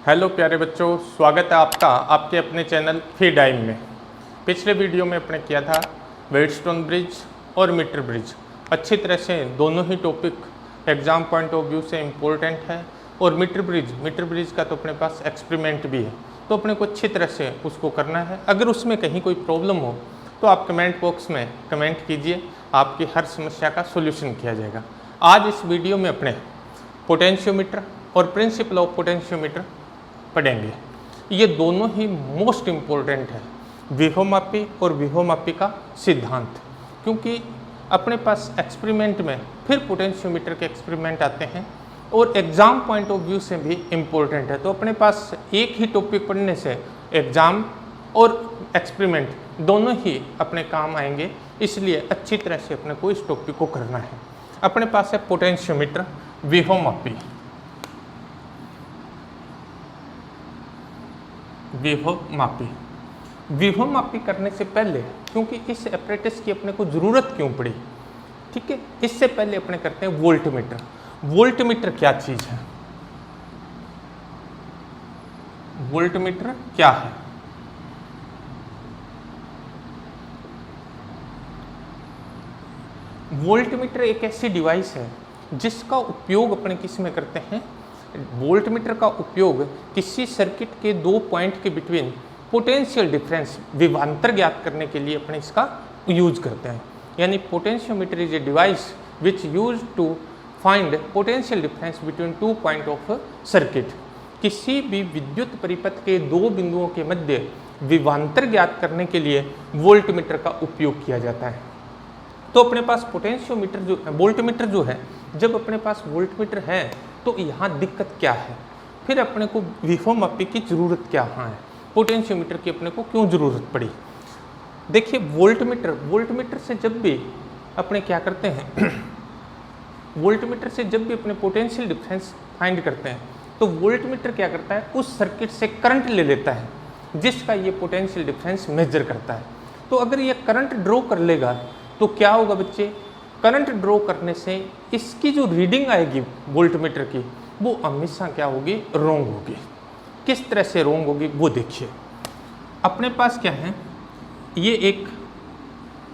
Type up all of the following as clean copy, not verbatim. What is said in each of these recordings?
Hello प्यारे बच्चों, स्वागत है आपका आपके अपने चैनल फी टाइम में। पिछले वीडियो में अपने किया था वेटस्टोन ब्रिज और मीटर ब्रिज। अच्छी तरह से दोनों ही topic exam point of view से इम्पोर्टेंट है। और मीटर ब्रिज का तो अपने पास एक्सपेरिमेंट भी है, तो अपने को अच्छी तरह से उसको करना है। अगर उसमें कहीं कोई प्रॉब्लम हो तो आप कमेंट बॉक्स में कमेंट कीजिए, आपकी हर समस्या का सोल्यूशन किया जाएगा। आज इस वीडियो में अपने पोटेंशियोमीटर और प्रिंसिपल ऑफ पोटेंशियोमीटर पढ़ेंगे। ये दोनों ही मोस्ट इम्पोर्टेंट है, विभवमापी और विभवमापी का सिद्धांत। क्योंकि अपने पास एक्सपेरिमेंट में फिर पोटेंशियोमीटर के एक्सपेरिमेंट आते हैं और एग्ज़ाम पॉइंट ऑफ व्यू से भी इम्पोर्टेंट है। तो अपने पास एक ही टॉपिक पढ़ने से एग्ज़ाम और एक्सपेरिमेंट दोनों ही अपने काम आएंगे, इसलिए अच्छी तरह से अपने को इस टॉपिक को करना है। अपने पास है पोटेंशियोमीटर, विभवमापी। विभवमापी करने से पहले, क्योंकि इस एपरेटस की अपने को ज़रूरत क्यों पड़ी, ठीक है, इससे पहले अपने करते हैं वोल्टमीटर। वोल्टमीटर क्या चीज़ है? वोल्टमीटर क्या है? वोल्टमीटर एक ऐसी डिवाइस है जिसका उपयोग अपने किस में करते हैं। वोल्टमीटर का उपयोग किसी सर्किट के दो पॉइंट के बिटवीन पोटेंशियल डिफरेंस, विभवांतर ज्ञात करने के लिए अपने इसका यूज करते हैं। यानी potentiometer is a device which use to find potential difference between two point of circuit. किसी भी विद्युत परिपथ के दो बिंदुओं के मध्य विभवांतर ज्ञात करने के लिए वोल्टमीटर का उपयोग किया जाता है। तो अपने पास पोटेंशियोमीटर जो वोल्टमीटर जो है, जब अपने पास वोल्टमीटर है तो यहाँ दिक्कत क्या है, फिर अपने को विभवमापी की ज़रूरत क्या है, पोटेंशियोमीटर की अपने को क्यों ज़रूरत पड़ी। देखिए वोल्टमीटर से जब भी अपने क्या करते हैं वोल्टमीटर से जब भी अपने पोटेंशियल डिफरेंस फाइंड करते हैं तो वोल्टमीटर क्या करता है, उस सर्किट से करंट ले लेता है जिसका ये पोटेंशियल डिफरेंस मेजर करता है। तो अगर ये करंट ड्रॉ कर लेगा तो क्या होगा बच्चे, करंट ड्रॉ करने से इसकी जो रीडिंग आएगी वोल्टमीटर की, वो हमेशा क्या होगी, रॉन्ग होगी। किस तरह से रॉन्ग होगी वो देखिए। अपने पास क्या है, ये एक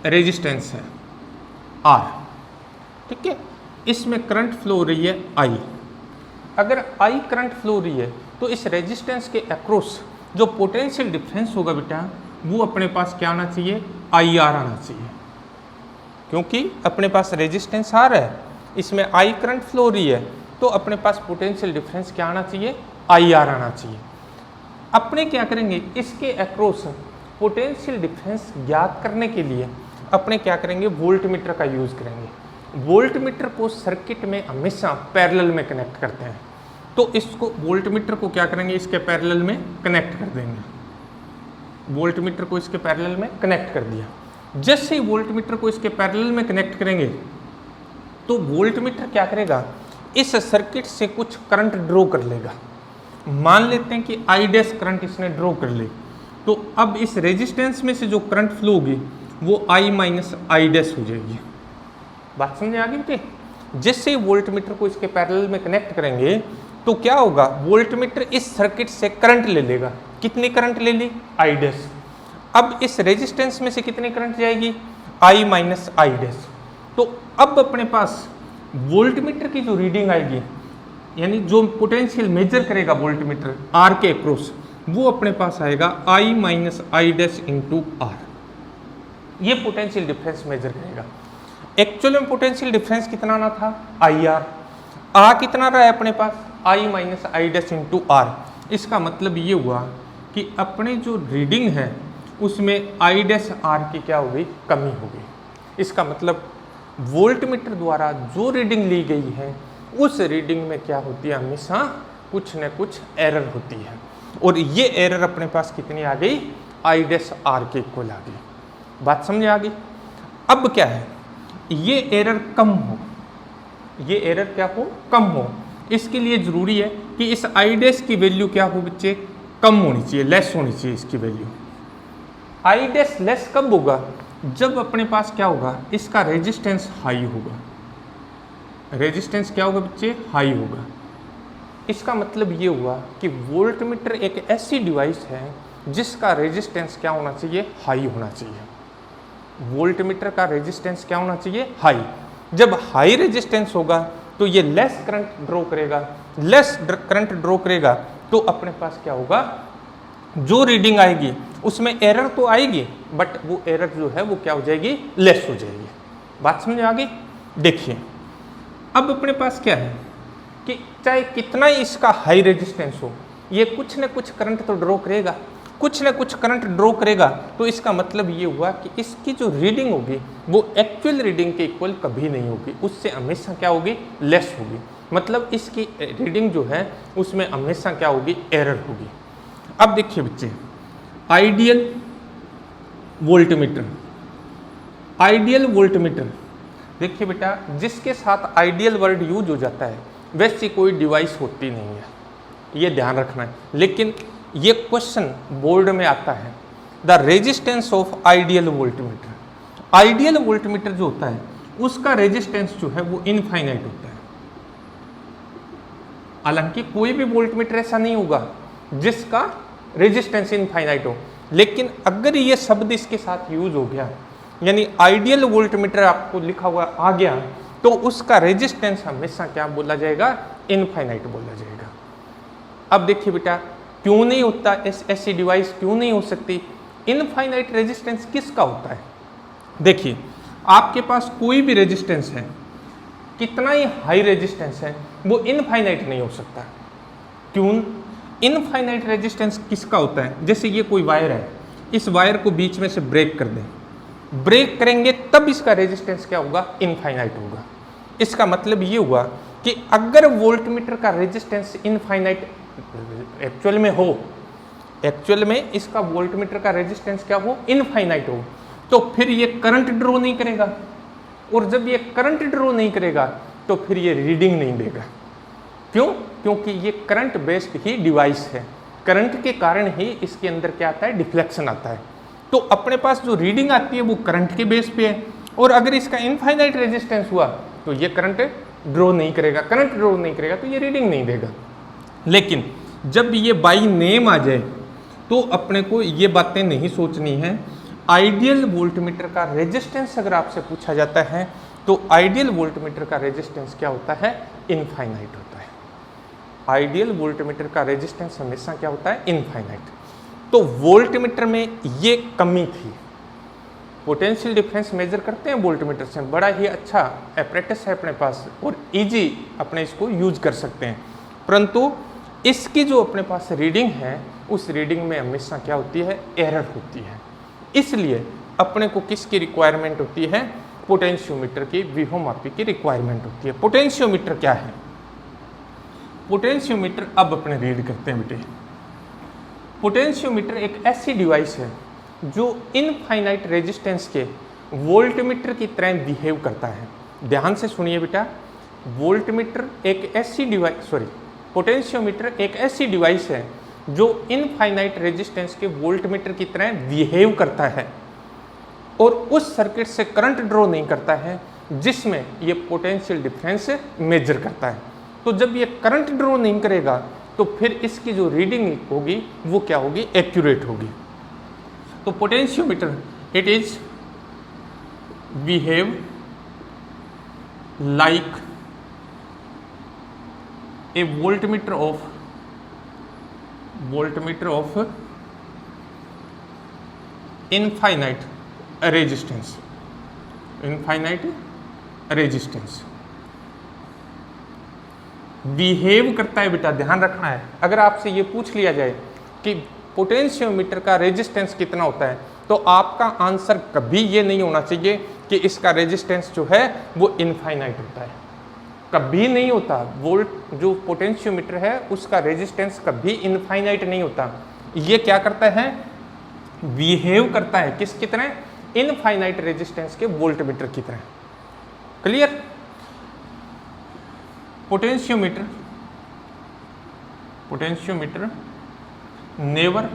रेजिस्टेंस है R, ठीक है, इसमें करंट फ्लो हो रही है I। अगर I करंट फ्लो हो रही है तो इस रेजिस्टेंस के अक्रॉस जो पोटेंशियल डिफरेंस होगा बेटा, वो अपने पास क्या आना चाहिए, IR आना चाहिए। क्योंकि अपने पास रेजिस्टेंस R है, इसमें I करंट फ्लो हो रही है, तो अपने पास पोटेंशियल डिफरेंस क्या आना चाहिए, IR आना चाहिए। अपने क्या करेंगे, इसके अक्रॉस पोटेंशियल डिफरेंस ज्ञात करने के लिए अपने क्या करेंगे, वोल्टमीटर का यूज़ करेंगे। वोल्टमीटर को सर्किट में हमेशा पैरेलल में कनेक्ट करते हैं, तो इसको वोल्टमीटर को क्या करेंगे, इसके पैरेलल में कनेक्ट कर देंगे। वोल्टमीटर को इसके पैरेलल में कनेक्ट कर दिया। जैसे ही वोल्टमीटर को इसके पैरेलल में कनेक्ट करेंगे तो वोल्टमीटर क्या करेगा, इस सर्किट से कुछ करंट ड्रॉ कर लेगा। मान लेते हैं कि I डैश करंट इसने ड्रॉ कर ली, तो अब इस रेजिस्टेंस में से जो करंट फ्लो होगी वो I माइनस I डैश हो जाएगी। बात समझ आ गई बेटे। जैसे ही वोल्टमीटर को इसके पैरेलल में कनेक्ट करेंगे तो क्या होगा, वोल्टमीटर इस सर्किट से करंट ले लेगा। कितनी करंट ले ली, I डैश। अब इस रेजिस्टेंस में से कितनी करंट जाएगी, I माइनस I डैश। तो अब अपने पास वोल्टमीटर की जो रीडिंग आएगी, यानी जो पोटेंशियल मेजर करेगा वोल्टमीटर R के अक्रॉस, वो अपने पास आएगा I minus I dash into R। ये पोटेंशियल डिफरेंस मेजर करेगा। एक्चुअल में पोटेंशियल डिफरेंस कितना आना था, IR। आ कितना रहा है अपने पास, I minus I dash into R। इसका मतलब ये हुआ कि अपने जो रीडिंग है उसमें I डैश R की क्या हो गई, कमी हो गई। इसका मतलब वोल्टमीटर द्वारा जो रीडिंग ली गई है उस रीडिंग में क्या होती है, हमेशा कुछ न कुछ एरर होती है। और ये एरर अपने पास कितनी आ गई, I डैश R के इक्वल आ गई। बात समझ आ गई। अब क्या है, ये एरर कम हो, ये एरर क्या हो, कम हो। इसके लिए ज़रूरी है कि इस I डैश की वैल्यू क्या हो बच्चे, कम होनी चाहिए, लेस होनी चाहिए इसकी वैल्यू। I डैश लेस कब होगा, जब अपने पास क्या होगा, इसका रेजिस्टेंस हाई होगा। रेजिस्टेंस क्या होगा बच्चे, हाई होगा। इसका मतलब ये हुआ कि वोल्टमीटर एक ऐसी डिवाइस है जिसका रेजिस्टेंस क्या होना चाहिए, हाई होना चाहिए। वोल्टमीटर का रेजिस्टेंस क्या होना चाहिए, हाई। जब हाई रेजिस्टेंस होगा तो ये लेस करंट ड्रॉ करेगा, लेस करंट ड्रॉ करेगा तो अपने पास क्या होगा, जो रीडिंग आएगी उसमें एरर तो आएगी बट वो एरर जो है वो क्या हो जाएगी, लेस हो जाएगी। बात समझ आ गई। देखिए अब अपने पास क्या है कि चाहे कितना ही इसका हाई रेजिस्टेंस हो, ये कुछ न कुछ करंट तो ड्रॉ करेगा, कुछ न कुछ करंट ड्रॉ करेगा। तो इसका मतलब ये हुआ कि इसकी जो रीडिंग होगी वो एक्चुअल रीडिंग के इक्वल कभी नहीं होगी, उससे हमेशा क्या होगी, लेस होगी। मतलब इसकी रीडिंग जो है उसमें हमेशा क्या होगी, एरर होगी। अब देखिए बच्चे, आइडियल वोल्टमीटर, आइडियल वोल्टमीटर, देखिए बेटा जिसके साथ आइडियल वर्ड यूज हो जाता है वैसी कोई डिवाइस होती नहीं है, ये ध्यान रखना है। लेकिन ये क्वेश्चन बोर्ड में आता है, the resistance of ideal voltmeter. Ideal voltmeter जो होता है उसका रेजिस्टेंस जो है वो इनफाइनाइट होता है। हालांकि कोई भी वोल्टमीटर ऐसा नहीं होगा जिसका रेजिस्टेंस इनफाइनाइट हो, लेकिन अगर ये शब्द इसके साथ यूज हो गया, यानी आइडियल वोल्टमीटर आपको लिखा हुआ आ गया, तो उसका रेजिस्टेंस हमेशा क्या बोला जाएगा, इनफाइनाइट बोला जाएगा। अब देखिए बेटा क्यों नहीं होता, ऐसी डिवाइस क्यों नहीं हो सकती, इनफाइनाइट रेजिस्टेंस किसका होता है। देखिए आपके पास कोई भी रेजिस्टेंस है, कितना ही हाई रेजिस्टेंस है, वो इनफाइनाइट नहीं हो सकता। क्यों, इनफाइनाइट रेजिस्टेंस किसका होता है, जैसे ये कोई वायर है, इस वायर को बीच में से ब्रेक कर दें, ब्रेक करेंगे तब इसका रेजिस्टेंस क्या होगा, इनफाइनाइट होगा। इसका मतलब ये हुआ कि अगर वोल्टमीटर का रेजिस्टेंस इनफाइनाइट एक्चुअल में हो, एक्चुअल में इसका वोल्टमीटर का रेजिस्टेंस क्या हो, इनफाइनाइट हो, तो फिर ये करंट ड्रॉ नहीं करेगा, और जब ये करंट ड्रॉ नहीं करेगा तो फिर ये रीडिंग नहीं देगा। क्यों, क्योंकि ये करंट बेस्ड ही डिवाइस है, करंट के कारण ही इसके अंदर क्या आता है, डिफ्लेक्शन आता है। तो अपने पास जो रीडिंग आती है वो करंट के बेस पे है, और अगर इसका इनफाइनाइट रेजिस्टेंस हुआ तो ये करंट ड्रॉ नहीं करेगा, करंट ड्रॉ नहीं करेगा तो ये रीडिंग नहीं देगा। लेकिन जब ये बाई नेम आ जाए तो अपने को ये बातें नहीं सोचनी है। आइडियल वोल्टमीटर का रेजिस्टेंस अगर आपसे पूछा जाता है तो आइडियल वोल्टमीटर का रेजिस्टेंस क्या होता है, इनफाइनाइट होता है। आइडियल वोल्टमीटर का रेजिस्टेंस हमेशा क्या होता है, इनफाइनाइट। तो वोल्टमीटर में ये कमी थी। पोटेंशियल डिफरेंस मेजर करते हैं वोल्टमीटर से, बड़ा ही अच्छा एपरेटस है अपने पास और इजी अपने इसको यूज कर सकते हैं, परंतु इसकी जो अपने पास रीडिंग है उस रीडिंग में हमेशा क्या होती है, एरर होती है। इसलिए अपने को किसकी रिक्वायरमेंट होती है, पोटेंशियोमीटर की, विभवमापी की रिक्वायरमेंट होती है। पोटेंशियोमीटर क्या है, पोटेंशियोमीटर अब अपने रीड करते हैं बेटे। पोटेंशियोमीटर एक ऐसी डिवाइस है जो इनफाइनाइट रेजिस्टेंस के वोल्टमीटर की तरह बिहेव करता है। ध्यान से सुनिए बेटा, वोल्टमीटर एक ऐसी डिवाइस, पोटेंशियोमीटर एक ऐसी डिवाइस है जो इनफाइनाइट रेजिस्टेंस के वोल्टमीटर की तरह बिहेव करता है और उस सर्किट से करंट ड्रॉ नहीं करता है जिसमें ये पोटेंशियल डिफरेंस मेजर करता है। तो जब ये करंट ड्रॉ नहीं करेगा तो फिर इसकी जो रीडिंग होगी वो क्या होगी, एक्यूरेट होगी। तो potentiometer it is behave like a voltmeter of infinite resistance, infinite resistance behave करता है बेटा, ध्यान रखना है। अगर आपसे ये पूछ लिया जाए कि पोटेंशियोमीटर का रेजिस्टेंस कितना होता है तो आपका आंसर कभी ये नहीं होना चाहिए कि इसका रेजिस्टेंस जो है वो इनफाइनाइट होता है, कभी नहीं होता। वोल्ट जो पोटेंशियोमीटर है उसका रेजिस्टेंस कभी इनफाइनाइट नहीं होता। ये क्या करता है, बिहेव करता है किसकी तरह, इनफाइनाइट रेजिस्टेंस के वोल्टमीटर की तरह। Clear. Potentiometer never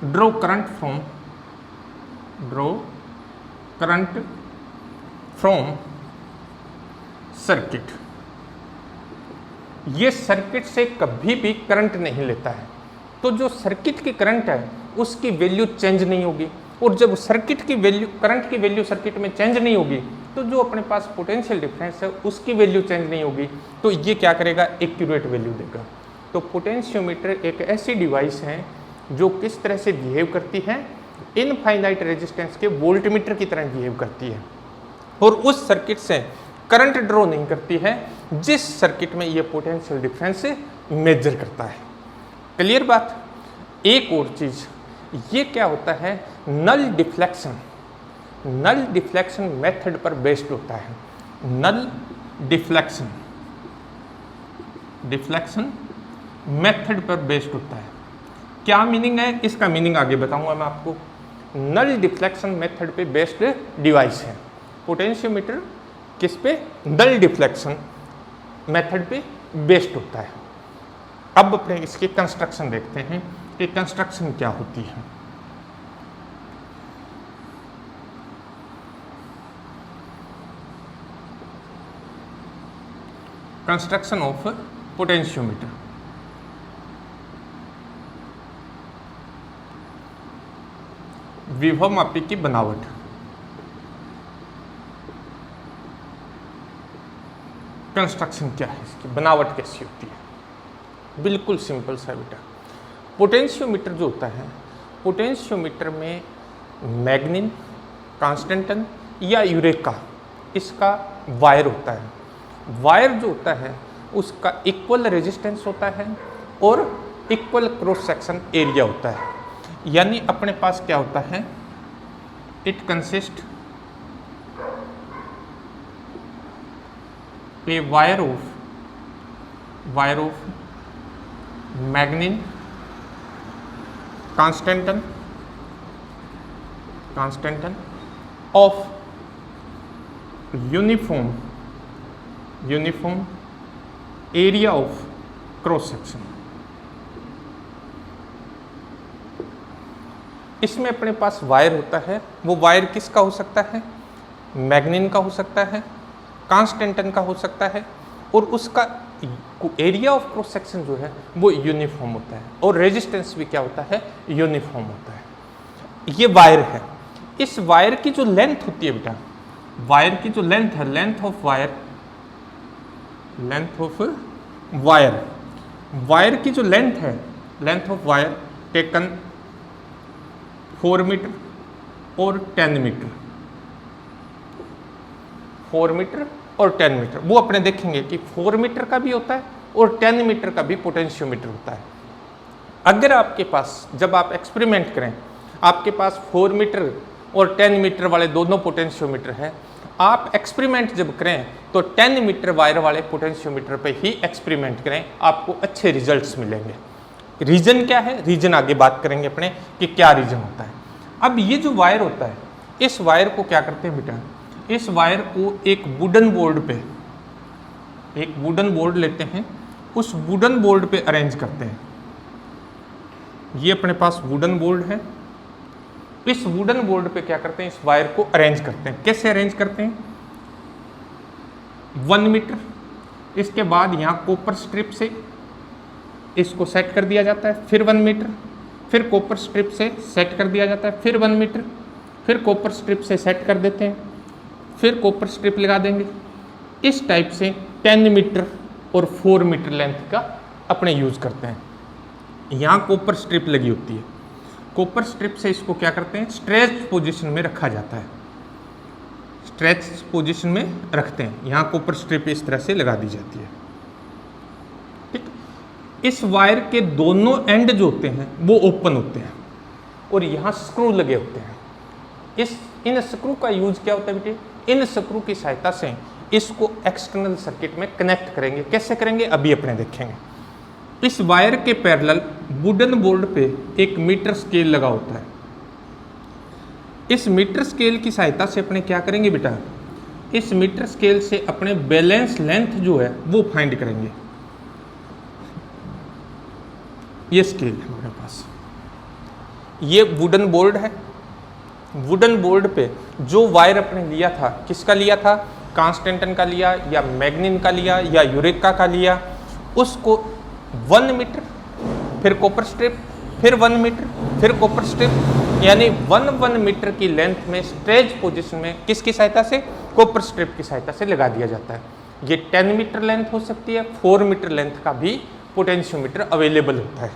draw current from circuit. ये सर्किट से कभी भी करंट नहीं लेता है। तो जो सर्किट की करंट है उसकी वैल्यू चेंज नहीं होगी, और जब सर्किट की वैल्यू, करंट की वैल्यू सर्किट में चेंज नहीं होगी तो जो अपने पास पोटेंशियल डिफरेंस है उसकी वैल्यू चेंज नहीं होगी, तो ये क्या करेगा, एक्यूरेट वैल्यू देगा। तो पोटेंशियोमीटर एक ऐसी डिवाइस है जो किस तरह से बिहेव करती है, इनफाइनाइट रेजिस्टेंस के वोल्टमीटर की तरह बिहेव करती है, और उस सर्किट से करंट ड्रॉ नहीं करती है जिस सर्किट में ये पोटेंशियल डिफरेंस मेजर करता है। क्लियर बात। एक और चीज, ये क्या होता है, null deflection, null deflection method पर बेस्ड होता है। नल डिफ्लेक्शन, डिफ्लेक्शन मेथड पर बेस्ड होता है। क्या मीनिंग है इसका, मीनिंग आगे बताऊंगा मैं आपको। नल डिफ्लेक्शन मेथड पे बेस्ड डिवाइस है पोटेंशियोमीटर, किस पे, नल डिफ्लेक्शन मेथड पे बेस्ड होता है। अब अपने इसके कंस्ट्रक्शन देखते हैं कि कंस्ट्रक्शन क्या होती है। Construction of potentiometer. विभव मापी की बनावट। कंस्ट्रक्शन क्या है इसकी, बनावट कैसी होती है। बिल्कुल सिंपल सा बेटा, पोटेंशियोमीटर जो होता है, पोटेंशियोमीटर में मैग्नीन, कांस्टेंटन या यूरेका, इसका वायर होता है। वायर जो होता है उसका इक्वल रेजिस्टेंस होता है और इक्वल क्रॉस सेक्शन एरिया होता है। यानी अपने पास क्या होता है, it consist a wire of manganin, constantan of uniform area of cross section. इसमें अपने पास वायर होता है, वो वायर किसका हो सकता है, मैग्नीन का हो सकता है, कांस्टेंटन का हो सकता है, और उसका एरिया ऑफ क्रॉस सेक्शन जो है वो यूनिफॉर्म होता है, और रेजिस्टेंस भी क्या होता है, यूनिफॉर्म होता है। ये वायर है। इस वायर की जो लेंथ होती है बेटा, वायर की जो लेंथ है, लेंथ ऑफ वायर की जो लेंथ है, length of wire taken 4 metre और 10 मीटर, 4 मीटर और 10 मीटर। वो अपने देखेंगे कि 4 मीटर का भी होता है और 10 मीटर का भी पोटेंशियोमीटर होता है। अगर आपके पास, जब आप एक्सपेरिमेंट करें, आपके पास 4 मीटर और 10 मीटर वाले दोनों पोटेंशियोमीटर हैं, आप एक्सपेरिमेंट जब करें तो 10 मीटर वायर वाले पोटेंशियोमीटर पे ही एक्सपेरिमेंट करें, आपको अच्छे रिजल्ट्स मिलेंगे। रीजन क्या है, रीजन आगे बात करेंगे अपने कि क्या रीजन होता है। अब ये जो वायर होता है, इस वायर को क्या करते हैं बेटा, इस वायर को एक वुडन बोर्ड पे, एक वुडन बोर्ड लेते हैं, उस वुडन बोर्ड पे अरेंज करते हैं। ये अपने पास वुडन बोर्ड है, इस वुडन बोर्ड पे क्या करते हैं, इस वायर को अरेंज करते हैं। कैसे अरेंज करते हैं, 1 मीटर, इसके बाद यहाँ कॉपर स्ट्रिप से इसको सेट कर दिया जाता है, फिर 1 मीटर, फिर कॉपर स्ट्रिप से सेट कर दिया जाता है, फिर 1 मीटर, फिर कॉपर स्ट्रिप से सेट कर देते हैं, फिर कॉपर स्ट्रिप लगा देंगे। इस टाइप से 10 मीटर और 4 मीटर लेंथ का अपने यूज़ करते हैं। यहाँ कॉपर स्ट्रिप लगी होती है, कॉपर स्ट्रिप से इसको क्या करते हैं, स्ट्रेच पोजीशन में रखा जाता है, स्ट्रेच पोजीशन में रखते हैं। यहाँ कॉपर स्ट्रिप इस तरह से लगा दी जाती है। ठीक, इस वायर के दोनों एंड जो होते हैं वो ओपन होते हैं और यहाँ स्क्रू लगे होते हैं। इन स्क्रू का यूज क्या होता है बेटे, इन स्क्रू की सहायता से इसको एक्सटर्नल सर्किट में कनेक्ट करेंगे। कैसे करेंगे अभी अपने देखेंगे। इस वायर के पैरेलल वुडन बोर्ड पे एक मीटर स्केल लगा होता है। इस मीटर स्केल की सहायता से अपने क्या करेंगे बेटा, इस मीटर स्केल से अपने बैलेंस लेंथ जो है वो फाइंड करेंगे। ये स्केल है हमारे पास, ये वुडन बोर्ड है। वुडन बोर्ड पे जो वायर अपने लिया था, किसका लिया था, कांस्टेंटन का लिया या मैग्नीन का लिया या यूरेका का लिया, उसको 1 मीटर, फिर कॉपर स्ट्रिप, फिर 1 मीटर, फिर कॉपर स्ट्रिप, यानी 1 मीटर की लेंथ में स्ट्रेच पोजीशन में किसकी सहायता से, कॉपर स्ट्रिप की सहायता से लगा दिया जाता है। ये 10 मीटर लेंथ हो सकती है, 4 मीटर लेंथ का भी पोटेंशियोमीटर अवेलेबल होता है।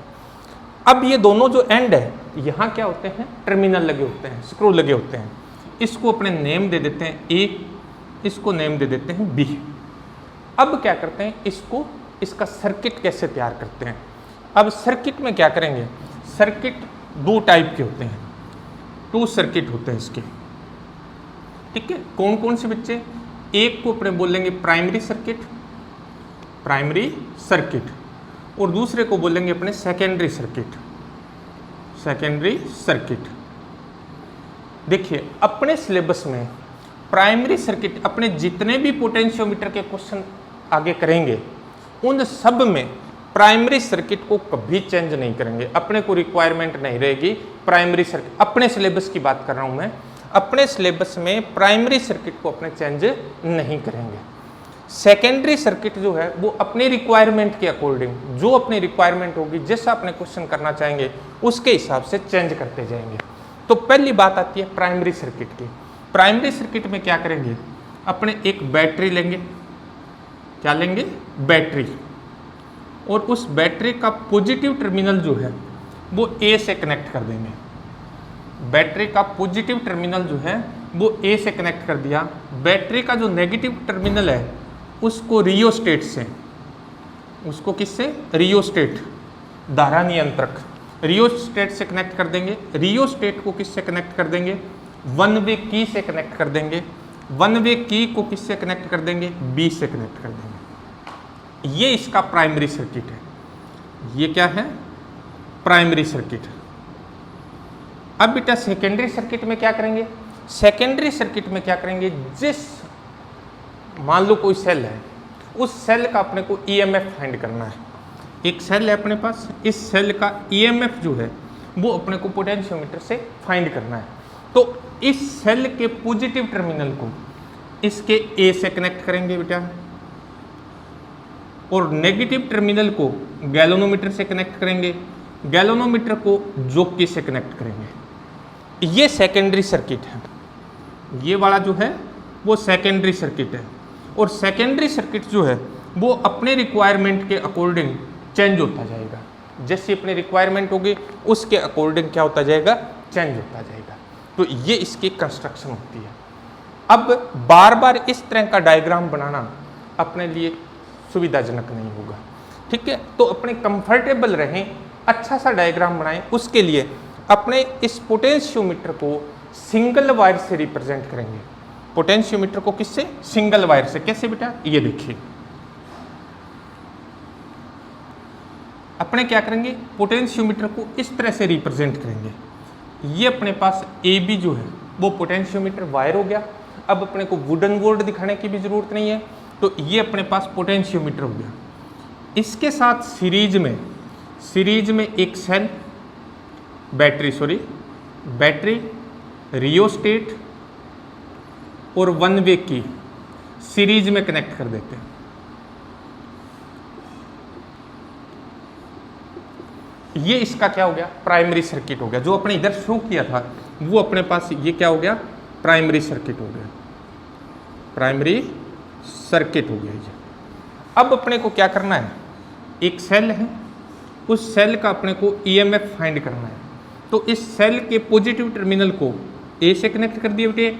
अब ये दोनों जो एंड है, यहाँ क्या होते हैं, टर्मिनल लगे होते हैं, स्क्रू लगे होते हैं। इसको अपने नेम दे देते हैं ए, इसको नेम दे देते हैं बी। अब क्या करते हैं, इसका सर्किट कैसे तैयार करते हैं। अब सर्किट में क्या करेंगे, सर्किट 2 टाइप के होते हैं, 2 सर्किट होते हैं इसके, ठीक है। कौन कौन से बच्चे, एक को अपने बोलेंगे प्राइमरी सर्किट, प्राइमरी सर्किट, और दूसरे को बोलेंगे अपने सेकेंडरी सर्किट, सेकेंडरी सर्किट। देखिए अपने सिलेबस में प्राइमरी सर्किट, अपने जितने भी पोटेंशियोमीटर के क्वेश्चन आगे करेंगे उन सब में प्राइमरी सर्किट को कभी चेंज नहीं करेंगे, अपने को रिक्वायरमेंट नहीं रहेगी प्राइमरी सर्किट। अपने सिलेबस की बात कर रहा हूं मैं, अपने सिलेबस में प्राइमरी सर्किट को अपने चेंज नहीं करेंगे। सेकेंडरी सर्किट जो है वो अपनी रिक्वायरमेंट के अकॉर्डिंग, जो अपनी रिक्वायरमेंट होगी, जैसा अपने क्वेश्चन करना चाहेंगे उसके हिसाब से चेंज करते जाएंगे। तो पहली बात आती है प्राइमरी सर्किट की। प्राइमरी सर्किट में क्या करेंगे, अपने एक बैटरी लेंगे, क्या लेंगे, बैटरी, और उस बैटरी का पॉजिटिव टर्मिनल जो है वो ए से कनेक्ट कर देंगे। बैटरी का पॉजिटिव टर्मिनल जो है वो ए से कनेक्ट कर दिया। बैटरी का जो नेगेटिव टर्मिनल है उसको रियोस्टेट से, उसको किससे, रियोस्टेट, धारा नियंत्रक, रियोस्टेट से कनेक्ट कर देंगे। रियोस्टेट को किससे कनेक्ट कर देंगे, 1 वे की से कनेक्ट कर देंगे। 1 वे की को किससे कनेक्ट कर देंगे, बी से कनेक्ट कर देंगे। ये इसका प्राइमरी सर्किट है। ये क्या है, प्राइमरी सर्किट। अब बेटा सेकेंडरी सर्किट में क्या करेंगे, सेकेंडरी सर्किट में क्या करेंगे, जिस मान लो कोई सेल है, उस सेल का अपने को ईएमएफ फाइंड करना है। एक सेल है अपने पास, इस सेल का ईएमएफ जो है वो अपने को पोटेंशियोमीटर से फाइंड करना है। तो इस सेल के पॉजिटिव टर्मिनल को इसके ए से कनेक्ट करेंगे बेटा, और नेगेटिव टर्मिनल को गैल्वेनोमीटर से कनेक्ट करेंगे, गैल्वेनोमीटर को जोकी से कनेक्ट करेंगे। ये सेकेंडरी सर्किट है, ये वाला जो है वो सेकेंडरी सर्किट है। और सेकेंडरी सर्किट जो है वो अपने रिक्वायरमेंट के अकॉर्डिंग चेंज होता जाएगा, जैसी अपनी रिक्वायरमेंट होगी उसके अकॉर्डिंग क्या होता जाएगा, चेंज होता जाएगा। तो ये इसकी कंस्ट्रक्शन होती है। अब बार बार इस तरह का डायग्राम बनाना अपने लिए सुविधाजनक नहीं होगा, ठीक है। तो अपने कंफर्टेबल रहें, अच्छा सा डायग्राम बनाएं, उसके लिए अपने इस पोटेंशियोमीटर को सिंगल वायर से रिप्रेजेंट करेंगे। पोटेंशियोमीटर को किससे, सिंगल वायर से। कैसे बेटा, ये देखिए अपने क्या करेंगे, पोटेंशियोमीटर को इस तरह से रिप्रेजेंट करेंगे। ये अपने पास ए बी जो है वो पोटेंशियोमीटर वायर हो गया। अब अपने को वुडन बोर्ड दिखाने की भी जरूरत नहीं है, तो ये अपने पास पोटेंशियोमीटर हो गया। इसके साथ सीरीज में एक सेल, बैटरी, रियोस्टेट और 1 वे की सीरीज में कनेक्ट कर देते हैं। ये इसका क्या हो गया, प्राइमरी सर्किट हो गया। जो अपने इधर शुरू किया था वो अपने पास ये क्या हो गया, प्राइमरी सर्किट हो गया, प्राइमरी सर्किट हो गया ये। अब अपने को क्या करना है, एक सेल है, उस सेल का अपने को ईएमएफ फाइंड करना है। तो इस सेल के पॉजिटिव टर्मिनल को ए से कनेक्ट कर दिया बेटे,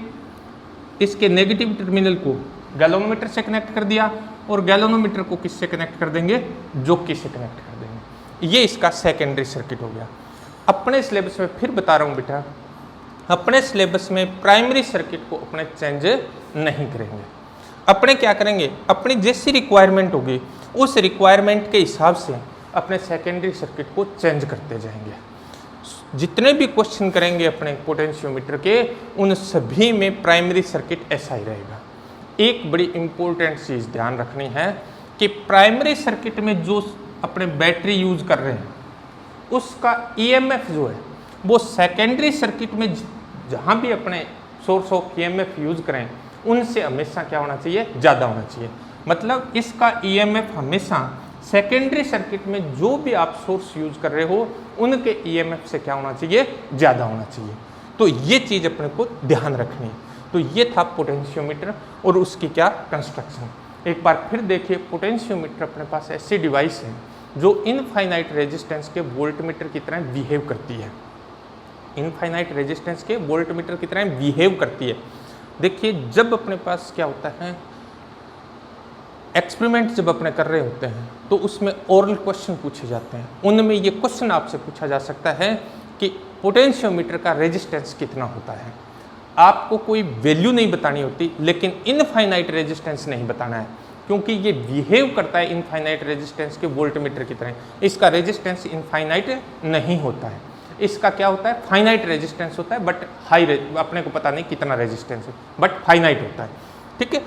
इसके नेगेटिव टर्मिनल को गैल्वेनोमीटर से कनेक्ट कर दिया, और गैल्वेनोमीटर को किससे कनेक्ट कर देंगे, जोकी से कनेक्ट कर देंगे। ये इसका सेकेंडरी सर्किट हो गया। अपने सिलेबस में फिर बता रहा हूँ बेटा, अपने सिलेबस में प्राइमरी सर्किट को अपने चेंज नहीं करेंगे। अपने क्या करेंगे, अपनी जैसी रिक्वायरमेंट होगी उस रिक्वायरमेंट के हिसाब से अपने सेकेंडरी सर्किट को चेंज करते जाएंगे। जितने भी क्वेश्चन करेंगे अपने पोटेंशियोमीटर के, उन सभी में प्राइमरी सर्किट ऐसा ही रहेगा। एक बड़ी इंपॉर्टेंट चीज़ ध्यान रखनी है कि प्राइमरी सर्किट में जो अपने बैटरी यूज कर रहे हैं उसका ईएमएफ जो है वो सेकेंडरी सर्किट में जहाँ भी अपने सोर्स ऑफ ईएमएफ यूज करें उनसे हमेशा क्या होना चाहिए, ज़्यादा होना चाहिए। मतलब इसका ईएमएफ हमेशा सेकेंडरी सर्किट में जो भी आप सोर्स यूज कर रहे हो उनके ईएमएफ से क्या होना चाहिए, ज़्यादा होना चाहिए। तो ये चीज़ अपने को ध्यान रखनी है। तो ये था पोटेंशियोमीटर और उसकी क्या कंस्ट्रक्शन। एक बार फिर देखिए, पोटेंशियोमीटर अपने पास ऐसी डिवाइस है जो इनफाइनाइट रेजिस्टेंस के वोल्टमीटर की तरह बिहेव करती है। इनफाइनाइट रेजिस्टेंस के वोल्टमीटर की तरह बिहेव करती है। देखिए, जब अपने पास क्या होता है, एक्सपेरिमेंट जब अपने कर रहे होते हैं तो उसमें ओरल क्वेश्चन पूछे जाते हैं। उनमें ये क्वेश्चन आपसे पूछा जा सकता है कि पोटेंशियोमीटर का रेजिस्टेंस कितना होता है। आपको कोई वैल्यू नहीं बतानी होती, लेकिन इनफाइनाइट रेजिस्टेंस नहीं बताना है, क्योंकि ये बिहेव करता है इनफाइनाइट रेजिस्टेंस के वोल्टमीटर की तरह। इसका रेजिस्टेंस इनफाइनाइट नहीं होता है, इसका क्या होता है, फाइनाइट रेजिस्टेंस होता है, बट हाई, अपने को पता नहीं कितना रेजिस्टेंस है, बट फाइनाइट होता है। ठीक है।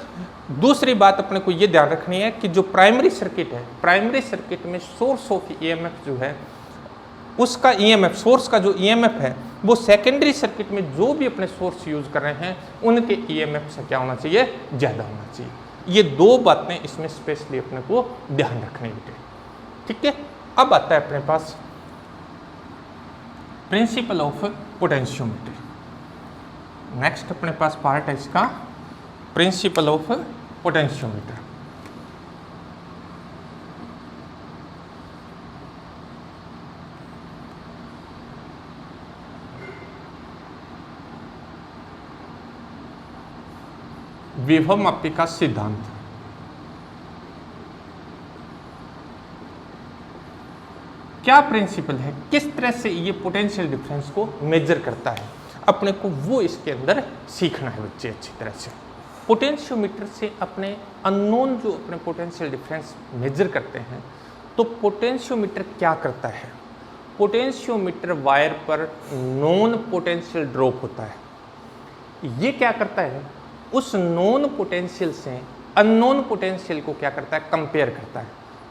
दूसरी बात अपने को ये ध्यान रखनी है कि जो प्राइमरी सर्किट है, प्राइमरी सर्किट में सोर्स ऑफ ईएमएफ जो है, उसका ईएमएफ, सोर्स का जो ईएमएफ है, वो सेकेंडरी सर्किट में जो भी अपने सोर्स यूज कर रहे हैं उनके ईएमएफ से क्या होना चाहिए, ज़्यादा होना चाहिए। ये दो बातें इसमें स्पेशली अपने को ध्यान रखनी बेटे। ठीक है। अब आता है अपने पास प्रिंसिपल ऑफ पोटेंशियोमीटर। नेक्स्ट अपने पास पार्ट है इसका प्रिंसिपल ऑफ पोटेंशियोमीटर। विभव मापी का सिद्धांत। क्या प्रिंसिपल है, किस तरह से ये पोटेंशियल डिफरेंस को मेजर करता है, अपने को वो इसके अंदर सीखना है बच्चे अच्छी तरह से। पोटेंशियोमीटर से अपने अननोन जो अपने पोटेंशियल डिफरेंस मेजर करते हैं, तो पोटेंशियोमीटर क्या करता है, पोटेंशियोमीटर वायर पर नॉन पोटेंशियल ड्रॉप होता है। ये क्या करता है, उस नॉन पोटेंशियल से अननोन पोटेंशियल को क्या करता है, कंपेयर करता है,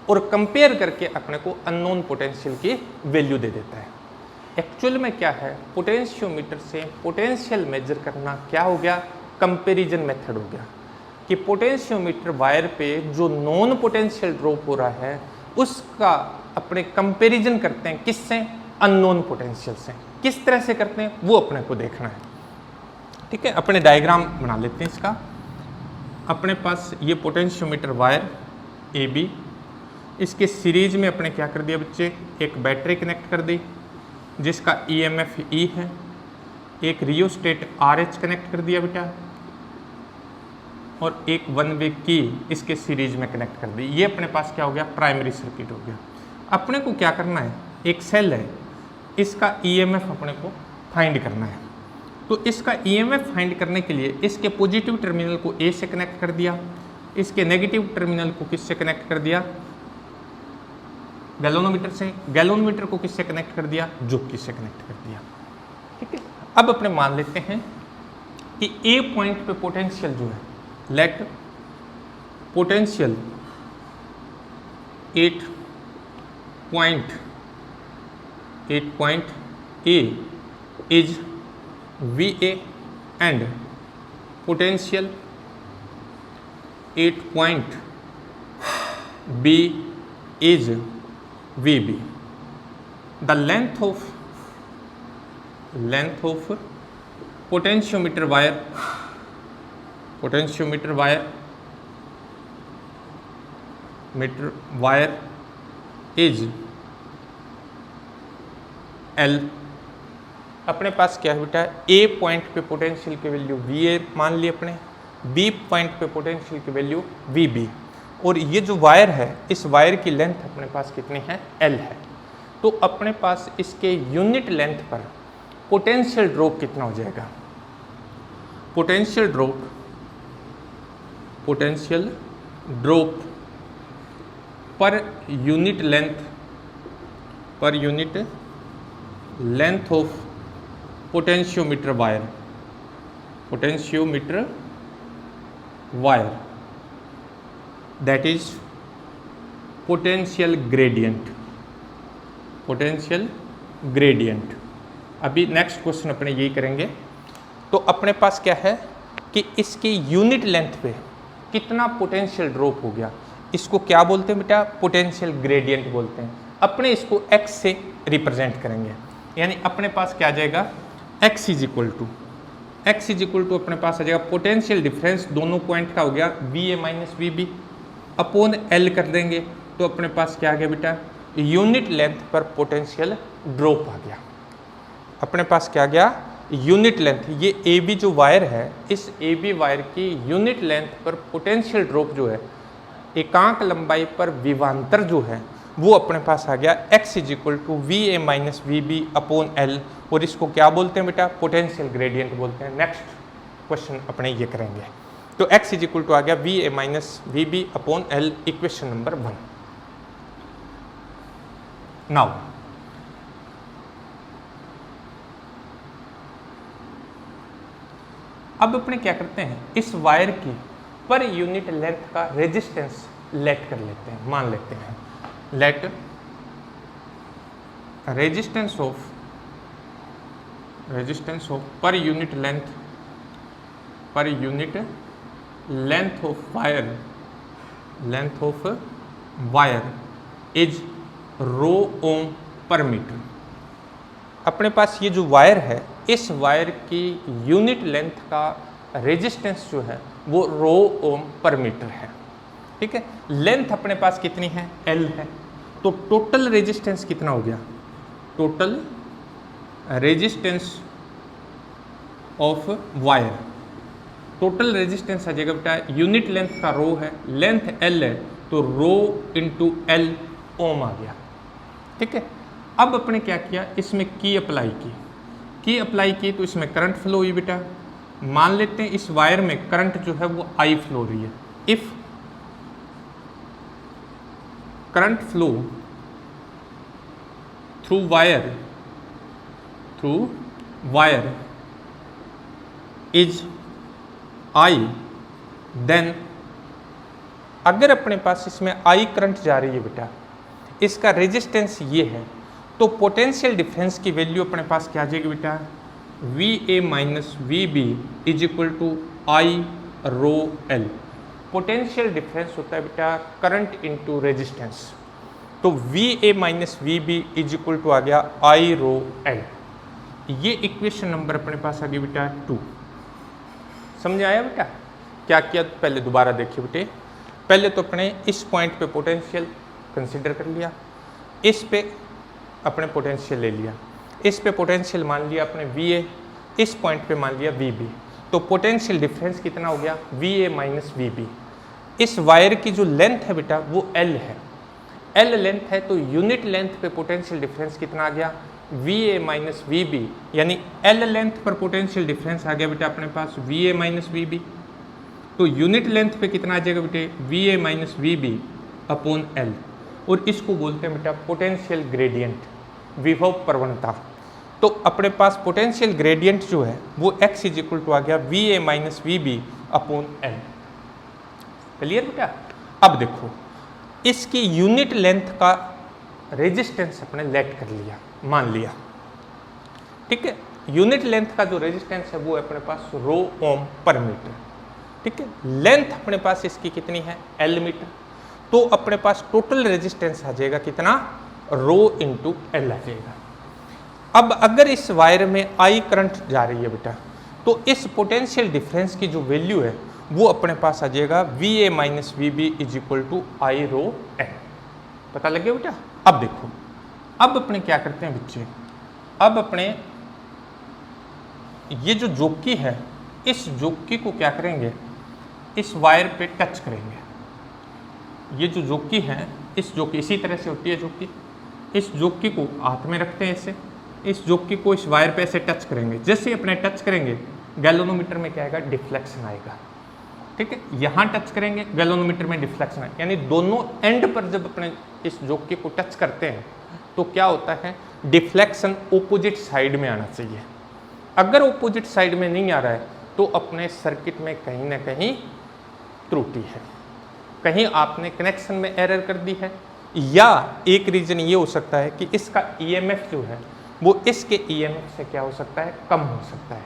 और कंपेयर करके अपने को अननोन पोटेंशियल की वैल्यू दे देता है। एक्चुअल में क्या है, पोटेंशियोमीटर से पोटेंशियल मेजर करना क्या हो गया, कंपैरिजन मेथड हो गया, कि पोटेंशियोमीटर वायर पे जो नॉन पोटेंशियल ड्रॉप हो रहा है उसका अपने कंपैरिजन करते हैं, किससे, अननोन पोटेंशियल से। किस तरह से करते हैं वो अपने को देखना है। ठीक है। अपने डायग्राम बना लेते हैं इसका। अपने पास ये पोटेंशियोमीटर वायर ए बी, इसके सीरीज में अपने क्या कर दिया बच्चे, एक बैटरी कनेक्ट कर दी जिसका ईएमएफ ई है, एक रियोस्टेट आरएच कनेक्ट कर दिया बेटा, और एक वन वे की इसके सीरीज में कनेक्ट कर दी। ये अपने पास क्या हो गया, प्राइमरी सर्किट हो गया। अपने को क्या करना है, एक सेल है, इसका ईएमएफ अपने को फाइंड करना है। तो इसका ईएमएफ फाइंड करने के लिए इसके पॉजिटिव टर्मिनल को ए से कनेक्ट कर दिया, इसके नेगेटिव टर्मिनल को किससे कनेक्ट कर दिया, गैल्वेनोमीटर से, गैल्वेनोमीटर को किससे कनेक्ट कर दिया, जुकी से कनेक्ट कर दिया। ठीक है। अब अपने मान लेते हैं कि ए पॉइंट पे पोटेंशियल जो है, let potential 8 point A is VA and potential 8 point B is VB. The length of potentiometer wire is L। अपने पास क्या है बेटा, ए पॉइंट पे पोटेंशियल की वैल्यू VA मान ली अपने, बी पॉइंट पे पोटेंशियल की वैल्यू VB, और ये जो वायर है इस वायर की लेंथ अपने पास कितनी है, L है। तो अपने पास इसके यूनिट लेंथ पर पोटेंशियल ड्रॉप कितना हो जाएगा, पोटेंशियल ड्रॉप पर unit length of potentiometer wire that is potential gradient. अभी नेक्स्ट क्वेश्चन अपने यही करेंगे। तो अपने पास क्या है कि इसकी यूनिट लेंथ पे कितना पोटेंशियल ड्रॉप हो गया, इसको क्या बोलते हैं बेटा? पोटेंशियल ग्रेडियंट बोलते हैं। अपने इसको x से रिप्रेजेंट करेंगे, यानी अपने पास क्या आ जाएगा? x इज इक्वल टू अपने पास आ जाएगा पोटेंशियल डिफरेंस दोनों पॉइंट का हो गया VA minus VB upon L कर देंगे, तो अपने पास क्या आ गया बेटा? यूनिट लेंथ पर पोटेंशियल ड्रॉप आ गया। अपने पास क्या आ गया? Unit length. ये AB जो वायर है, इस AB वायर की यूनिट लेंथ पर पोटेंशियल ड्रॉप जो है एकांक लंबाई पर विवांतर जो है वो अपने पास आ गया x is equal to VA minus VB upon L, और इसको क्या बोलते हैं बेटा? पोटेंशियल ग्रेडियंट बोलते हैं। नेक्स्ट क्वेश्चन अपने ये करेंगे। तो x इज इक्वल टू आ गया VA minus VB upon L, equation number 1। Now अब अपने क्या करते हैं? इस वायर की पर यूनिट लेंथ का रेजिस्टेंस लेट कर लेते हैं, मान लेते हैं let resistance of per unit length of wire is rho ohm per metre. अपने पास ये जो वायर है, इस वायर की यूनिट लेंथ का रेजिस्टेंस जो है वो रो ओम पर मीटर है। ठीक है, लेंथ अपने पास कितनी है? L है, तो टोटल रेजिस्टेंस कितना हो गया? Total resistance of wire, total resistance आ जाएगा बेटा, यूनिट लेंथ का रो है, लेंथ L है, तो रो इंटू L ओम आ गया। ठीक है, अब अपने क्या किया? इसमें की अप्लाई की तो इसमें करंट फ्लो हुई बेटा। मान लेते हैं इस वायर में करंट जो है वो I फ्लो रही है। If current flow through wire is I, then अगर अपने पास इसमें I करंट जा रही है बेटा, इसका रेजिस्टेंस ये है, तो पोटेंशियल डिफरेंस की वैल्यू अपने पास क्या आ जाएगी बेटा? VA minus VB is equal to I rho L। Potential difference होता है बेटा करंट इनटू रेजिस्टेंस, तो VA minus VB is equal to आ गया I रो L। ये इक्वेशन नंबर अपने पास आ गई बेटा 2। समझ आया बेटा? क्या किया? तो पहले दोबारा देखिए बेटे, पहले तो अपने इस पॉइंट पे पोटेंशियल कंसीडर कर लिया, इस पे अपने पोटेंशियल ले लिया, इस पे पोटेंशियल मान लिया अपने VA, इस पॉइंट पे मान लिया VB, तो पोटेंशियल डिफरेंस कितना हो गया? VA minus VB। इस वायर की जो लेंथ है बेटा वो L है, L लेंथ है, तो यूनिट लेंथ पे पोटेंशियल डिफरेंस कितना आ गया? VA माइनस VB, यानी L लेंथ पर पोटेंशियल डिफरेंस आ गया बेटा अपने पास VA माइनस VB, तो यूनिट लेंथ पे कितना आ जाएगा बेटे? VA minus VB upon L, और इसको बोलते हैं बेटा पोटेंशियल ग्रेडियंट, विभव प्रवणता। तो अपने पास पोटेंशियल ग्रेडियंट जो है वो x इज इक्वल टू आ गया VA minus VB upon L। Clear बेटा? अब देखो, इसकी यूनिट लेंथ का रेजिस्टेंस अपने लेट कर लिया, मान लिया। ठीक है, यूनिट लेंथ का जो रेजिस्टेंस है वो अपने पास रो ओम पर मीटर। ठीक है, लेंथ अपने पास इसकी कितनी है? L मीटर, तो अपने पास टोटल रेजिस्टेंस आ जाएगा कितना? रो इंटू L आ जाएगा। अब अगर इस वायर में I करंट जा रही है बेटा, तो इस पोटेंशियल डिफरेंस की जो वैल्यू है वो अपने पास आ जाएगा VA minus VB is equal to I rho L। पता लग गया बेटा? अब देखो, अब अपने क्या करते हैं बच्चे, अब अपने ये जो जोकी है, इस जोकी को क्या करेंगे? इस वायर पे टच करेंगे। ये जो जोकी है, इस जोकी इसी तरह से होती है जोकी, इस जोकी को हाथ में रखते हैं ऐसे, इस जोकी को इस वायर पे ऐसे टच करेंगे। जैसे अपने टच करेंगे गैल्वेनोमीटर में क्या आएगा? डिफ्लेक्शन आएगा। ठीक है, यहाँ टच करेंगे गैल्वेनोमीटर में डिफ्लेक्शन आएगा, यानी दोनों एंड पर जब अपने इस जोकी को टच करते हैं तो क्या होता है? डिफ्लेक्शन ओपोजिट साइड में आना चाहिए। अगर ओपोजिट साइड में नहीं आ रहा है तो अपने सर्किट में कहीं ना कहीं त्रुटि है, कहीं आपने कनेक्शन में एरर कर दी है, या एक रीजन ये हो सकता है कि इसका EMF जो है वो इसके EMF से क्या हो सकता है? कम हो सकता है।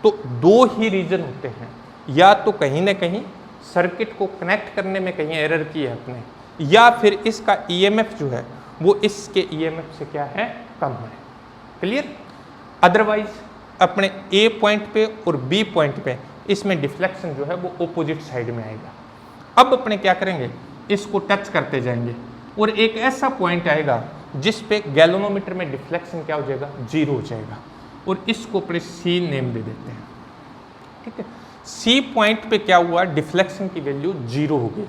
तो दो ही रीजन होते हैं, या तो कहीं ना कहीं सर्किट को कनेक्ट करने में कहीं एरर की है अपने, या फिर इसका ईएमएफ जो है वो इसके ईएमएफ से क्या है, कम है। क्लियर? अदरवाइज अपने ए पॉइंट पे और बी पॉइंट पे इसमें डिफ्लेक्शन जो है वो ऑपोजिट साइड में आएगा। अब अपने क्या करेंगे, इसको टच करते जाएंगे और एक ऐसा पॉइंट आएगा जिस पे गैल्वेनोमीटर में डिफ्लेक्शन क्या हो जाएगा, 0 हो जाएगा, और इसको अपने सी नेम दे देते हैं। ठीक है, सी पॉइंट पे क्या हुआ, डिफ्लेक्शन की वैल्यू 0 हो गई।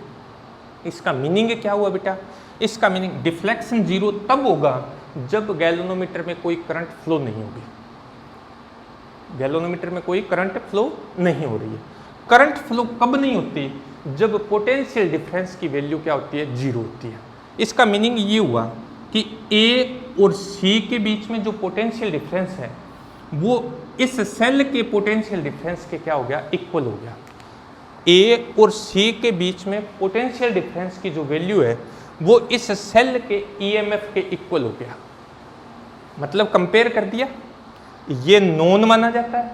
इसका मीनिंग क्या हुआ बेटा, इसका मीनिंग डिफ्लेक्शन 0 तब होगा जब गैल्वेनोमीटर में कोई करंट फ्लो नहीं होगी। गैल्वेनोमीटर में कोई करंट फ्लो नहीं हो रही है। करंट फ्लो कब नहीं होती, जब पोटेंशियल डिफरेंस की वैल्यू क्या होती है, 0 होती है। इसका मीनिंग ये हुआ कि ए और सी के बीच में जो पोटेंशियल डिफरेंस है वो इस सेल के पोटेंशियल डिफरेंस के क्या हो गया, इक्वल हो गया। ए और सी के बीच में पोटेंशियल डिफरेंस की जो वैल्यू है वो इस सेल के ईएमएफ के इक्वल हो गया। मतलब कंपेयर कर दिया, ये नोन माना जाता है,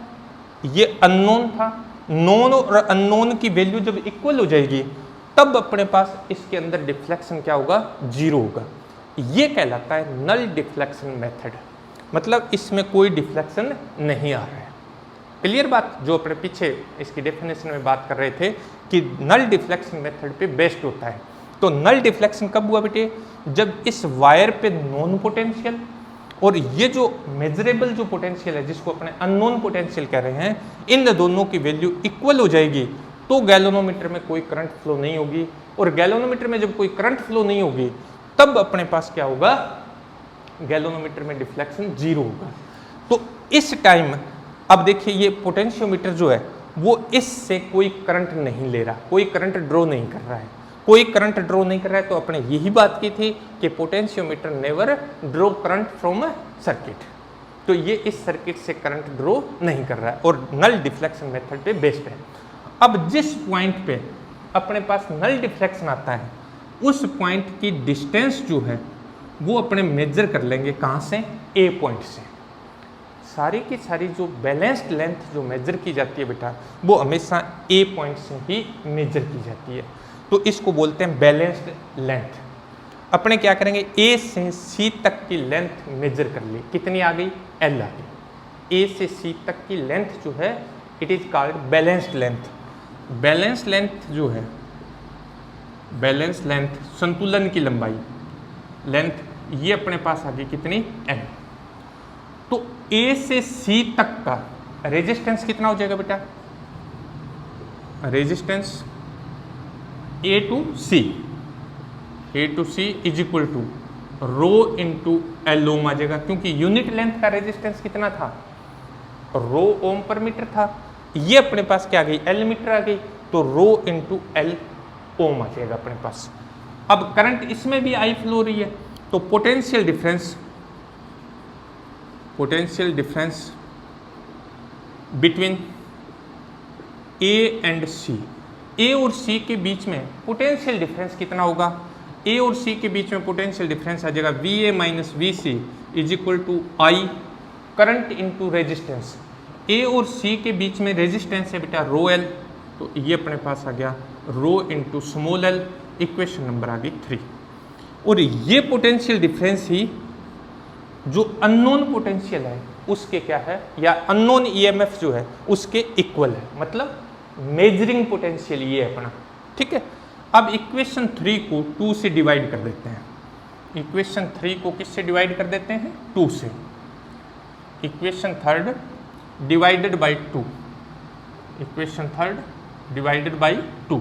ये अननोन था। नोन और अननोन की वैल्यू जब इक्वल हो जाएगी तब अपने पास इसके अंदर डिफ्लेक्शन क्या होगा, 0 होगा। ये कहलाता है नल डिफ्लेक्शन मेथड, मतलब इसमें कोई डिफ्लेक्शन नहीं आ रहा है। क्लियर बात? जो अपने पीछे इसकी डेफिनेशन में बात कर रहे थे कि नल डिफ्लेक्शन मेथड पे बेस्ड होता है। तो नल डिफ्लेक्शन कब हुआ बेटे, जब इस वायर पे नॉन पोटेंशियल और ये जो मेजरेबल जो पोटेंशियल है जिसको अपने अननोन पोटेंशियल कह रहे हैं, इन दोनों की वैल्यू इक्वल हो जाएगी तो गैल्वेनोमीटर में कोई करंट फ्लो नहीं होगी। और गैल्वेनोमीटर में जब कोई करंट फ्लो नहीं होगी तब अपने पास क्या होगा, गैल्वेनोमीटर में डिफ्लेक्शन 0 होगा। तो इस टाइम अब देखिए ये पोटेंशियोमीटर जो है वो इससे कोई करंट नहीं ले रहा, कोई करंट ड्रॉ नहीं कर रहा है। कोई करंट ड्रॉ नहीं कर रहा है तो अपने यही बात की थी कि potentiometer never draw current from a circuit. तो ये इस सर्किट से करंट ड्रॉ नहीं कर रहा है और नल डिफ्लेक्शन मेथड पे बेस्ड है। अब जिस पॉइंट पे अपने पास नल डिफ्लेक्शन आता है उस पॉइंट की डिस्टेंस जो है वो अपने मेजर कर लेंगे, कहाँ से, ए पॉइंट से। सारी की सारी जो बैलेंस्ड लेंथ जो मेजर की जाती है बेटा वो हमेशा ए पॉइंट से ही मेजर की जाती है। तो इसको बोलते हैं बैलेंस्ड लेंथ। अपने क्या करेंगे, ए से सी तक की लेंथ मेजर कर ली, कितनी आ गई, एल आ गई। ए से सी तक की लेंथ जो है it is called balanced length. Balance length जो है, बैलेंस लेंथ संतुलन की लंबाई, लेंथ ये अपने पास आ गई कितनी, एल। तो ए से सी तक का रेजिस्टेंस कितना हो जाएगा बेटा, resistance A to C is equal to rho into L ohm आ जाएगा, क्योंकि यूनिट लेंथ का रेजिस्टेंस कितना था, रो ओम पर मीटर था। ये अपने पास क्या आ गई, एल मीटर आ गई, तो रो इंटू एल ओम आ जाएगा अपने पास। अब करंट इसमें भी आई फ्लो रही है तो potential difference between A and C, A और सी के बीच में पोटेंशियल डिफरेंस कितना होगा, ए और सी के बीच में पोटेंशियल डिफरेंस आ जाएगा V A minus V C is equal to I current into resistance. A और सी के बीच में रेजिस्टेंस है बेटा रो एल, तो ये अपने पास आ गया rho into small L, equation number आ गई 3। और ये पोटेंशियल डिफरेंस ही जो अननोन पोटेंशियल है उसके क्या है, या अननोन ईएमएफ जो है उसके इक्वल है, मतलब मेजरिंग पोटेंशियल ये है अपना। ठीक है, अब इक्वेशन 3 को 2 से डिवाइड कर देते हैं। इक्वेशन 3 को किससे डिवाइड कर देते हैं, 2 से। Equation 3 divided by 2, equation 3 divided by 2,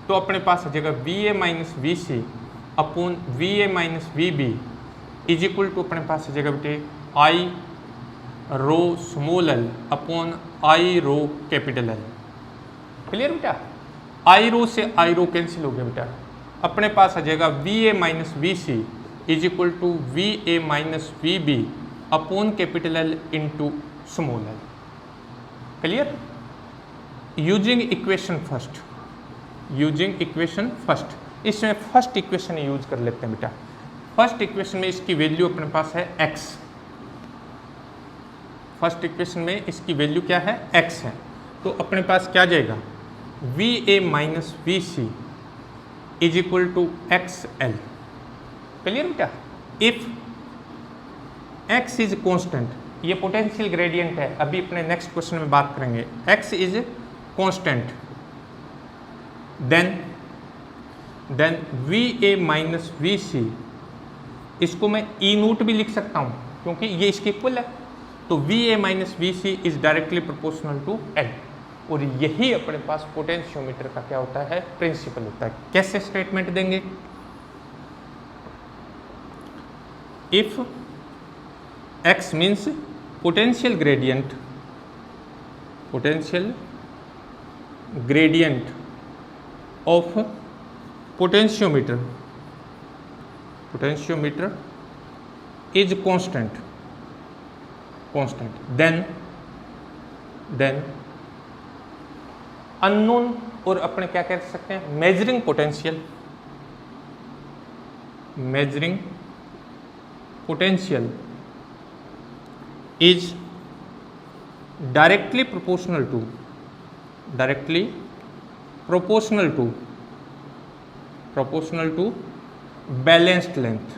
तो अपने पास आ जाएगा V A minus V C upon V A minus V B is equal to अपने पास आ जाएगा बेटे I rho small L upon I rho capital L. Clear बेटा, आई रो से आई रो कैंसिल हो गया बेटा, अपने पास आ जाएगा V A minus V C is equal to V A minus V B upon capital L into small L. Clear, using equation first, इसमें फर्स्ट इक्वेशन यूज कर लेते हैं बेटा। फर्स्ट इक्वेशन में इसकी वैल्यू अपने पास है x, फर्स्ट इक्वेशन में इसकी वैल्यू क्या है, x है, तो अपने पास क्या जाएगा, V A minus V C is equal to X L. Clear बेटा? इफ x इज कॉन्स्टेंट, ये पोटेंशियल ग्रेडियंट है, अभी अपने नेक्स्ट क्वेश्चन में बात करेंगे। x is constant, then V A minus V C, इसको मैं ई नोट भी लिख सकता हूँ क्योंकि ये इसके इक्वल है। तो V A minus V C is directly proportional to L, और यही अपने पास पोटेंशियोमीटर का क्या होता है? प्रिंसिपल होता है। कैसे स्टेटमेंट देंगे? If x means potential gradient of potentiometer is constant, then unknown, और अपने क्या कह सकते हैं? Measuring potential is directly proportional to balanced length।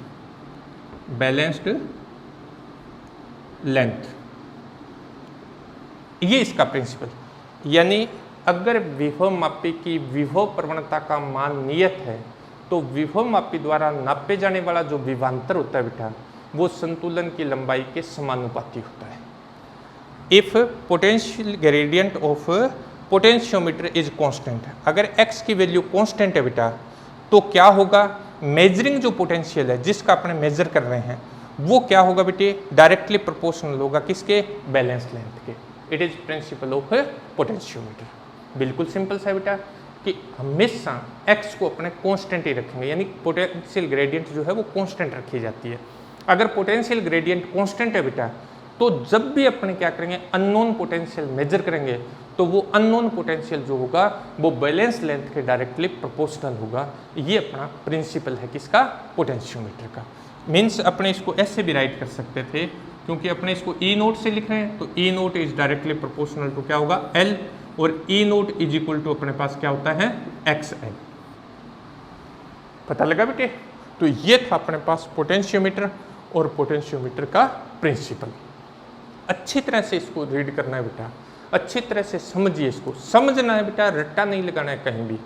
ये इसका प्रिंसिपल, यानी अगर विभवमापी की विभव प्रवणता का मान नियत है तो विभवमापी द्वारा नापे जाने वाला जो विभवांतर होता है बेटा, वो संतुलन की लंबाई के समानुपाती होता है। If potential gradient of potentiometer is constant, अगर x की वैल्यू कांस्टेंट है बेटा, तो क्या होगा? मेजरिंग जो पोटेंशियल है जिसका अपने मेजर कर रहे हैं, वो क्या होगा बेटे? डायरेक्टली प्रोपोर्शनल होगा किसके? बैलेंस लेंथ के। It is principle of potentiometer. बिल्कुल सिंपल सा बेटा कि हमेशा x को अपने कांस्टेंट ही रखेंगे, यानी पोटेंशियल ग्रेडियंट जो है वो कांस्टेंट रखी जाती है। अगर पोटेंशियल ग्रेडियंट कांस्टेंट है बेटा, तो जब भी अपने क्या करेंगे? अननोन पोटेंशियल मेजर करेंगे, तो वो अननोन पोटेंशियल जो होगा वो बैलेंस लेंथ के डायरेक्टली प्रोपोर्शनल होगा। ये अपना प्रिंसिपल है किसका? पोटेंशियोमीटर का। मीन्स अपने इसको ऐसे भी राइट कर सकते थे, क्योंकि अपने इसको ई नोट से लिख रहे हैं, तो E naught is directly proportional to क्या होगा? एल, और E naught is equal to अपने पास क्या होता है? X L. पता लगा बेटे? तो ये था अपने पास पोटेंशियोमीटर और पोटेंशियोमीटर का प्रिंसिपल। अच्छी तरह से इसको रीड करना है बेटा, अच्छी तरह से समझिए, इसको समझना है बेटा, रट्टा नहीं लगाना है कहीं भी।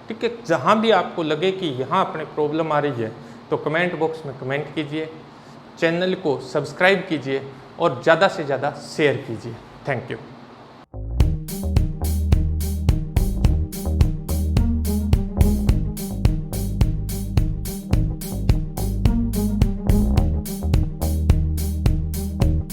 ठीक है? जहाँ भी आपको लगे कि यहाँ अपने प्रॉब्लम आ रही है तो कमेंट बॉक्स में कमेंट कीजिए, चैनल को सब्सक्राइब कीजिए और ज़्यादा से ज़्यादा शेयर कीजिए। Thank you.